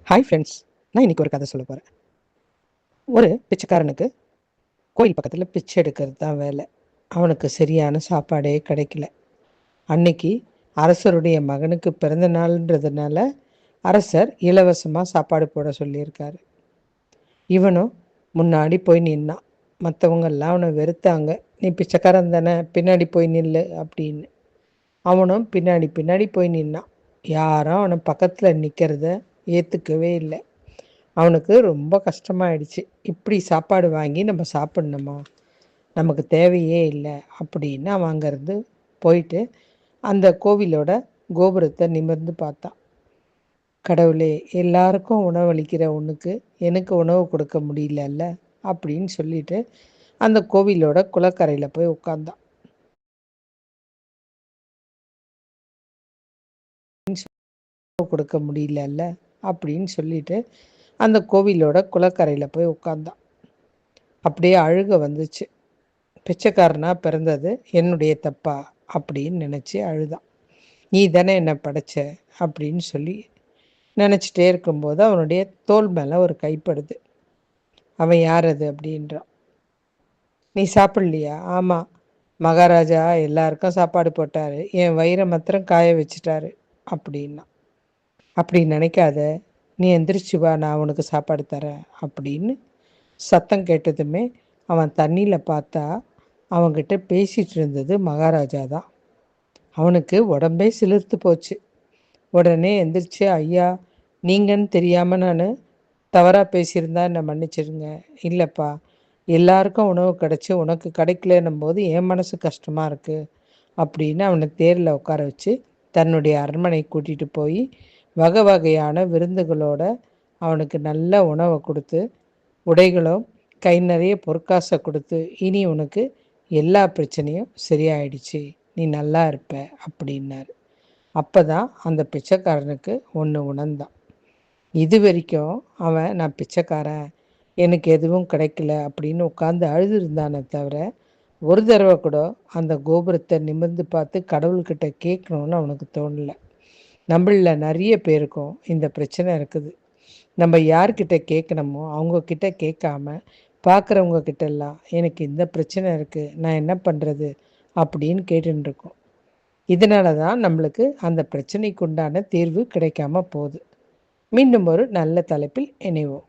Hi friends. நான் இன்றைக்கி ஒரு கதை சொல்ல போகிறேன். ஒரு பிச்சைக்காரனுக்கு கோயில் பக்கத்தில் பிச்சை எடுக்கிறது தான் வேலை. அவனுக்கு சரியான சாப்பாடே கிடைக்கல. அன்னைக்கு அரசருடைய மகனுக்கு பிறந்த நாள்ன்றதுனால அரசர் இலவசமாக சாப்பாடு போட சொல்லியிருக்காரு. இவனும் முன்னாடி போய் நின்னான். மற்றவங்கெல்லாம் அவனை வெறுத்தாங்க. நீ பிச்சைக்காரன் தானே, பின்னாடி போய் நில்லு அப்படின்னு. அவனும் பின்னாடி பின்னாடி போய் நின்னான். யாரும் அவனை பக்கத்தில் நிற்கிறத ஏற்றுக்கவே இல்லை. அவனுக்கு ரொம்ப கஷ்டமாயிடுச்சு. இப்படி சாப்பாடு வாங்கி நம்ம சாப்பிட்ணுமா, நமக்கு தேவையே இல்லை அப்படின்னு அவன் அங்கேருந்து போயிட்டு அந்த கோவிலோட கோபுரத்தை நிமிர்ந்து பார்த்தான். கடவுளே, எல்லாருக்கும் உணவளிக்கிற உனக்கு எனக்கு உணவு கொடுக்க முடியலல்ல அப்படின்னு சொல்லிட்டு அந்த கோவிலோட குளக்கரையில் போய் உட்கார்ந்தான். கொடுக்க முடியலல்ல அப்படின்னு சொல்லிட்டு அந்த கோவிலோட குளக்கரையில் போய் உட்கார்ந்தான். அப்படியே அழுக வந்துச்சு. பிச்சைக்காரனா பிறந்தது என்னுடைய தப்பா அப்படின்னு நினச்சி அழுதான். நீ தானே என்னை படைச்ச அப்படின்னு சொல்லி நினச்சிட்டே இருக்கும்போது அவனுடைய தோள் மேலே ஒரு கைப்படுது. அவன் யார் அது அப்படின்றான். நீ சாப்பிட்லையா? ஆமாம், மகாராஜா எல்லாருக்கும் சாப்பாடு போட்டார், என் வயிறை மாத்திரம் காய வச்சுட்டாரு அப்படின்னா. அப்படி நினைக்காத, நீ எந்திரிச்சு வா, நான் உனக்கு சாப்பாடு தரேன் அப்படின்னு சத்தம் கேட்டதுமே அவன் தண்ணியில் பார்த்தா அவன்கிட்ட பேசிகிட்டு இருந்தது மகாராஜா தான். அவனுக்கு உடம்பே சிலிர்த்து போச்சு. உடனே எந்திரிச்சு, ஐயா, நீங்கன்னு தெரியாமல் நான் தவறாக பேசியிருந்தா என்னை மன்னிச்சிடுங்க. இல்லைப்பா, எல்லாருக்கும் உணவு கிடச்சி உனக்கு கிடைக்கலன்னும் போது என் மனசு கஷ்டமாக இருக்குது அப்படின்னு அவனை தேரில் உட்கார வச்சு தன்னுடைய அரண்மனை கூட்டிகிட்டு போய் வகை வகையான விருந்துகளோட அவனுக்கு நல்ல உணவை கொடுத்து உடைகளும் கை நிறைய பொற்காசை கொடுத்து, இனி உனக்கு எல்லா பிரச்சனையும் சரியாயிடுச்சு, நீ நல்லா இருப்ப அப்படின்னாரு. அப்போ தான் அந்த பிச்சைக்காரனுக்கு ஒன்று உணர்ந்தான். இது வரைக்கும் அவன் நான் பிச்சைக்காரன், எனக்கு எதுவும் கிடைக்கல அப்படின்னு உட்காந்து அழுதுருந்தானே தவிர ஒரு தடவை கூட அந்த கோபுரத்தை நிமிர்ந்து பார்த்து கடவுள்கிட்ட கேட்கணுன்னு அவனுக்கு தோணலை. நம்மளில் நிறைய பேருக்கும் இந்த பிரச்சனை இருக்குது. நம்ம யார்கிட்ட கேட்கணுமோ அவங்கக்கிட்ட கேட்காம பார்க்குறவங்க கிட்டெல்லாம் எனக்கு இந்த பிரச்சனை இருக்குது, நான் என்ன பண்ணுறது அப்படின்னு கேட்டுருக்கோம். இதனால தான் நம்மளுக்கு அந்த பிரச்சனைக்கு உண்டான தீர்வு கிடைக்காம போகுது. மீண்டும் ஒரு நல்ல தலைப்பில் இணைவோம்.